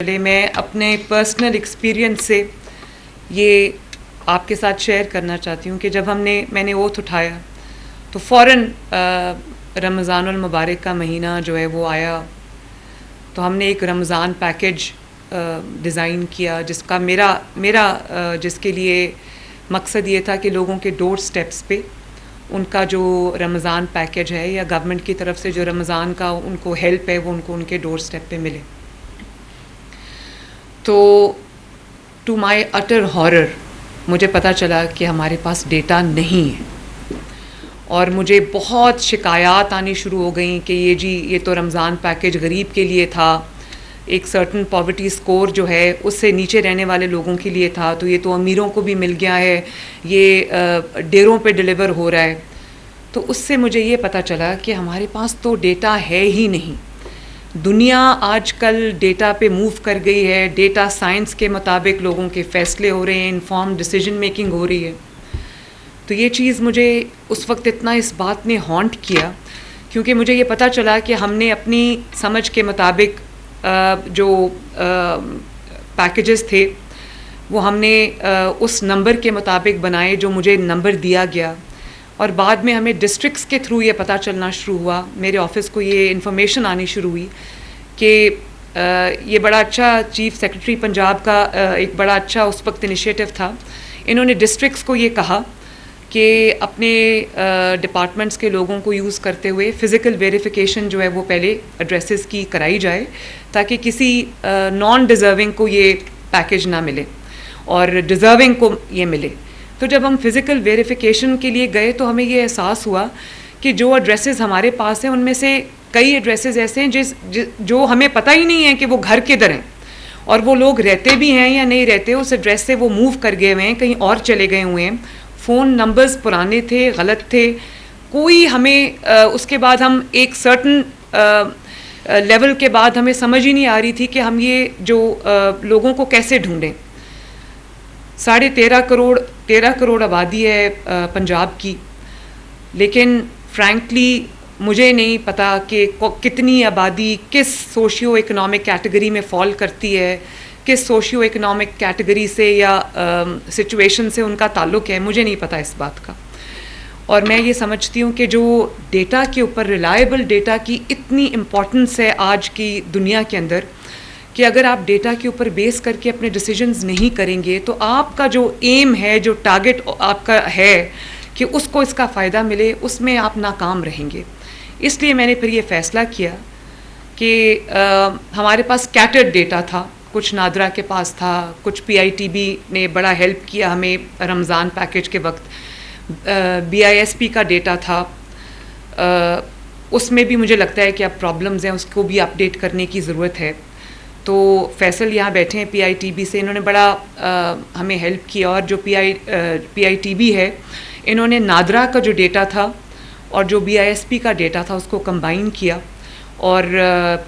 पहले मैं अपने पर्सनल एक्सपीरियंस से ये आपके साथ शेयर करना चाहती हूँ कि जब मैंने ओथ उठाया तो फ़ौरन रमज़ानुल मुबारक का महीना जो है वो आया, तो हमने एक रमज़ान पैकेज डिज़ाइन किया जिसका मेरा जिसके लिए मकसद ये था कि लोगों के डोर स्टेप्स पे उनका जो रमज़ान पैकेज है या गवर्नमेंट की तरफ से जो रमज़ान का उनको हेल्प है वो उनको उनके डोर स्टेप पे मिले। तो टू माई अटर हॉरर मुझे पता चला कि हमारे पास डेटा नहीं है और मुझे बहुत शिकायत आनी शुरू हो गई कि ये तो रमज़ान पैकेज गरीब के लिए था, एक सर्टन पॉवर्टी स्कोर जो है उससे नीचे रहने वाले लोगों के लिए था, तो ये तो अमीरों को भी मिल गया है, ये डेरों पे डिलीवर हो रहा है। तो उससे मुझे ये पता चला कि हमारे पास तो डेटा है ही नहीं। दुनिया आजकल डेटा पे मूव कर गई है, डेटा साइंस के मुताबिक लोगों के फ़ैसले हो रहे हैं, इन्फॉर्म्ड डिसीजन मेकिंग हो रही है। तो ये चीज़ मुझे उस वक्त इतना इस बात ने हॉन्ट किया क्योंकि मुझे ये पता चला कि हमने अपनी समझ के मुताबिक जो पैकेजेस थे वो हमने उस नंबर के मुताबिक बनाए जो मुझे नंबर दिया गया, और बाद में हमें डिस्ट्रिक्ट्स के थ्रू ये पता चलना शुरू हुआ, मेरे ऑफिस को ये इन्फॉर्मेशन आनी शुरू हुई कि ये बड़ा अच्छा चीफ सेक्रेटरी पंजाब का एक बड़ा अच्छा उस वक्त इनिशिएटिव था। इन्होंने डिस्ट्रिक्ट्स को ये कहा कि अपने डिपार्टमेंट्स के लोगों को यूज़ करते हुए फ़िज़िकल वेरिफिकेशन जो है वो पहले एड्रेसेस की कराई जाए ताकि किसी नॉन डिज़र्विंग को ये पैकेज ना मिले और डिज़र्विंग को ये मिले। तो जब हम फ़िज़िकल वेरिफिकेशन के लिए गए तो हमें ये एहसास हुआ कि जो एड्रेसेस हमारे पास हैं उनमें से कई एड्रेसेस ऐसे हैं जो हमें पता ही नहीं है कि वो घर किधर हैं और वो लोग रहते भी हैं या नहीं रहते, उस एड्रेस से वो मूव कर गए हुए हैं, कहीं और चले गए हुए हैं, फ़ोन नंबर्स पुराने थे, गलत थे, कोई हमें उसके बाद हम एक सर्टन लेवल के बाद हमें समझ ही नहीं आ रही थी कि हम ये जो लोगों को कैसे ढूंढें। 13.5 करोड़ आबादी है पंजाब की, लेकिन फ्रैंकली मुझे नहीं पता कि कितनी आबादी किस सोशियो इकोनॉमिक कैटेगरी में फॉल करती है, किस सोशियो इकोनॉमिक कैटेगरी से या सिचुएशन से उनका ताल्लुक़ है, मुझे नहीं पता इस बात का। और मैं ये समझती हूँ कि जो डेटा के ऊपर, रिलायबल डेटा की इतनी इम्पोर्टेंस है आज की दुनिया के अंदर कि अगर आप डेटा के ऊपर बेस करके अपने डिसीजंस नहीं करेंगे तो आपका जो एम है, जो टारगेट आपका है कि उसको इसका फ़ायदा मिले, उसमें आप नाकाम रहेंगे। इसलिए मैंने फिर ये फ़ैसला किया कि हमारे पास स्कैटर्ड डेटा था, कुछ नादरा के पास था, कुछ PITB ने बड़ा हेल्प किया हमें रमज़ान पैकेज के वक्त, BISP का डेटा था, उसमें भी मुझे लगता है कि अब प्रॉब्लम्स हैं, उसको भी अपडेट करने की ज़रूरत है। तो फैसल यहाँ बैठे हैं PITB से, इन्होंने बड़ा हमें हेल्प किया, और जो PITB है इन्होंने नादरा का जो डेटा था और जो BISP का डेटा था उसको कंबाइन किया और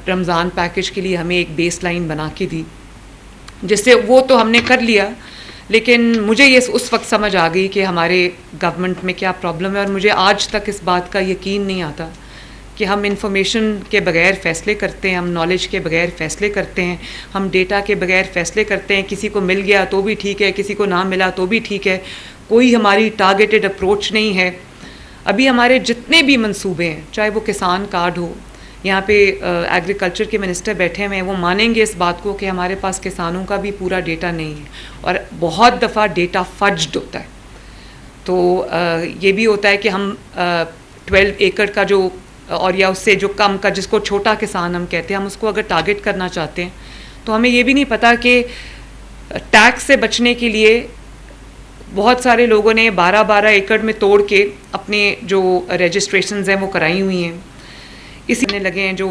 रमज़ान पैकेज के लिए हमें एक बेस लाइन बना के दी, जिससे वो तो हमने कर लिया, लेकिन मुझे ये उस वक्त समझ आ गई कि हमारे गवर्नमेंट में क्या प्रॉब्लम है। और मुझे आज तक इस बात का यकीन नहीं आता कि हम इंफॉर्मेशन के बगैर फ़ैसले करते हैं, हम नॉलेज के बगैर फ़ैसले करते हैं, हम डेटा के बगैर फ़ैसले करते हैं। किसी को मिल गया तो भी ठीक है, किसी को ना मिला तो भी ठीक है, कोई हमारी टारगेटेड अप्रोच नहीं है। अभी हमारे जितने भी मंसूबे हैं, चाहे वो किसान कार्ड हो, यहाँ पे एग्रीकल्चर के मिनिस्टर बैठे हुए हैं, वो मानेंगे इस बात को कि हमारे पास किसानों का भी पूरा डेटा नहीं है और बहुत दफ़ा डेटा फज्ड होता है। तो ये भी होता है कि हम 12 एकड़ का जो और या उससे जो कम का, जिसको छोटा किसान हम कहते हैं, हम उसको अगर टारगेट करना चाहते हैं तो हमें ये भी नहीं पता कि टैक्स से बचने के लिए बहुत सारे लोगों ने 12-12 एकड़ में तोड़ के अपने जो रजिस्ट्रेशंस हैं वो कराई हुई हैं। इसी में लगे हैं जो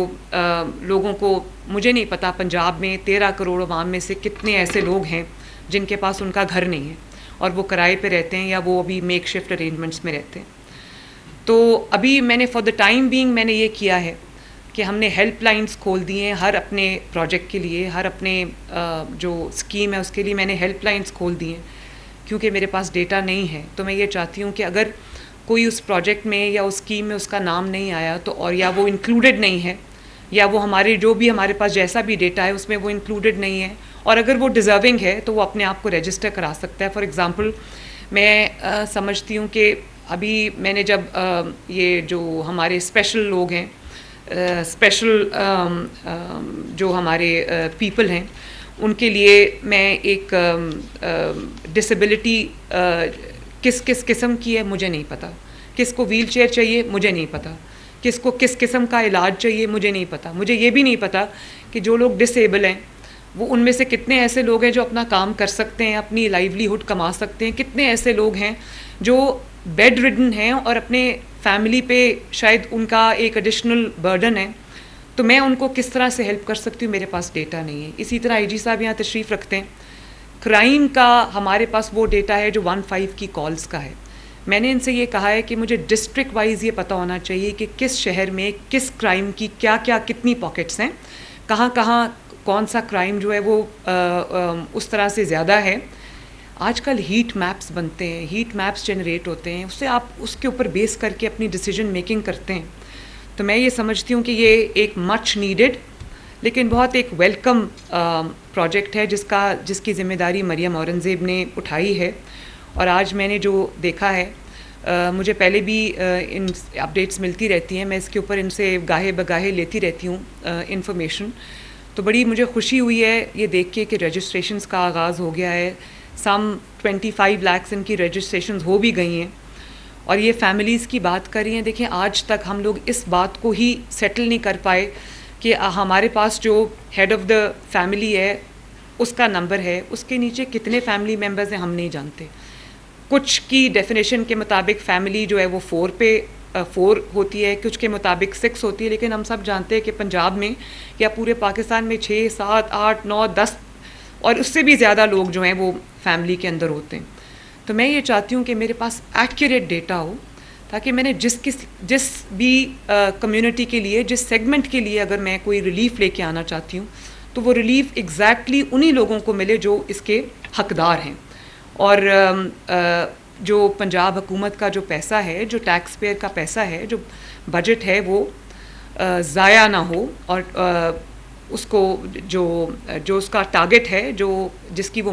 लोगों को, मुझे नहीं पता पंजाब में 13 करोड़ अवाम में से कितने ऐसे लोग हैं जिनके पास उनका घर नहीं है और वो किराए पे रहते हैं या वो अभी मेक शिफ्ट अरेंजमेंट्स में रहते हैं। तो अभी मैंने फॉर द टाइम बीइंग मैंने ये किया है कि हमने हेल्पलाइंस खोल दी हैं हर अपने प्रोजेक्ट के लिए, हर अपने जो स्कीम है उसके लिए मैंने हेल्पलाइंस खोल दी हैं, क्योंकि मेरे पास डेटा नहीं है। तो मैं ये चाहती हूँ कि अगर कोई उस प्रोजेक्ट में या उस स्कीम में उसका नाम नहीं आया तो, और या वो इंक्लूडेड नहीं है, या वो हमारे जो भी हमारे पास जैसा भी डेटा है उसमें वो इंक्लूडेड नहीं है, और अगर वो डिज़र्विंग है तो वो अपने आप को रजिस्टर करा सकता है। फॉर एग्ज़ाम्पल मैं समझती हूँ कि अभी मैंने जब ये जो हमारे स्पेशल लोग हैं, स्पेशल जो हमारे पीपल हैं, उनके लिए मैं एक डिसेबिलिटी किस किस किस्म की है मुझे नहीं पता, किसको व्हील चेयर चाहिए मुझे नहीं पता, किसको किस किस्म का इलाज चाहिए मुझे नहीं पता। मुझे ये भी नहीं पता कि जो लोग डिसेबल हैं वो उनमें से कितने ऐसे लोग हैं जो अपना काम कर सकते हैं, अपनी लाइवलीहुड कमा सकते हैं, कितने ऐसे लोग हैं जो बेड रिडन हैं और अपने फैमिली पे शायद उनका एक एडिशनल बर्डन है, तो मैं उनको किस तरह से हेल्प कर सकती हूँ, मेरे पास डेटा नहीं है। इसी तरह आईजी साहब यहाँ तशरीफ़ रखते हैं, क्राइम का हमारे पास वो डेटा है जो 15 की कॉल्स का है। मैंने इनसे ये कहा है कि मुझे डिस्ट्रिक्ट वाइज ये पता होना चाहिए कि किस शहर में किस क्राइम की क्या क्या कितनी पॉकेट्स हैं, कहाँ कहाँ कौन सा क्राइम जो है वो उस तरह से ज़्यादा है। आजकल हीट मैप्स बनते हैं, हीट मैप्स जनरेट होते हैं, उससे आप उसके ऊपर बेस करके अपनी डिसीजन मेकिंग करते हैं। तो मैं ये समझती हूँ कि ये एक मच नीडेड लेकिन बहुत एक वेलकम प्रोजेक्ट है जिसकी ज़िम्मेदारी मरियम औरंगज़ेब ने उठाई है। और आज मैंने जो देखा है, मुझे पहले भी इन अपडेट्स मिलती रहती हैं, मैं इसके ऊपर इनसे गाहे बगाहे लेती रहती हूँ इंफॉर्मेशन। तो बड़ी मुझे खुशी हुई है ये देख के कि रजिस्ट्रेशंस का आगाज़ हो गया है। सम 25 लाख इनकी रजिस्ट्रेशंस हो भी गई हैं और ये फैमिलीज़ की बात कर रही हैं। देखिए, आज तक हम लोग इस बात को ही सेटल नहीं कर पाए कि हमारे पास जो हेड ऑफ़ द फैमिली है उसका नंबर है, उसके नीचे कितने फैमिली मेम्बर्स हैं हम नहीं जानते। कुछ की डेफिनेशन के मुताबिक फ़ैमिली जो है वो 4 होती है, कुछ के मुताबिक 6 होती है, लेकिन हम सब जानते हैं कि पंजाब में या पूरे पाकिस्तान में 6, 7, 8, 9, 10 और उससे भी ज़्यादा लोग जो हैं वो फैमिली के अंदर होते हैं। तो मैं ये चाहती हूँ कि मेरे पास एक्यूरेट डेटा हो, ताकि मैंने जिस भी कम्युनिटी के लिए, जिस सेगमेंट के लिए अगर मैं कोई रिलीफ लेके आना चाहती हूँ तो वो रिलीफ एग्जैक्टली उन्हीं लोगों को मिले जो इसके हकदार हैं। और जो पंजाब हुकूमत का जो पैसा है, जो टैक्स पेयर का पैसा है, जो बजट है, वो ज़ाया ना हो और उसको जो उसका टारगेट है, जिसकी वो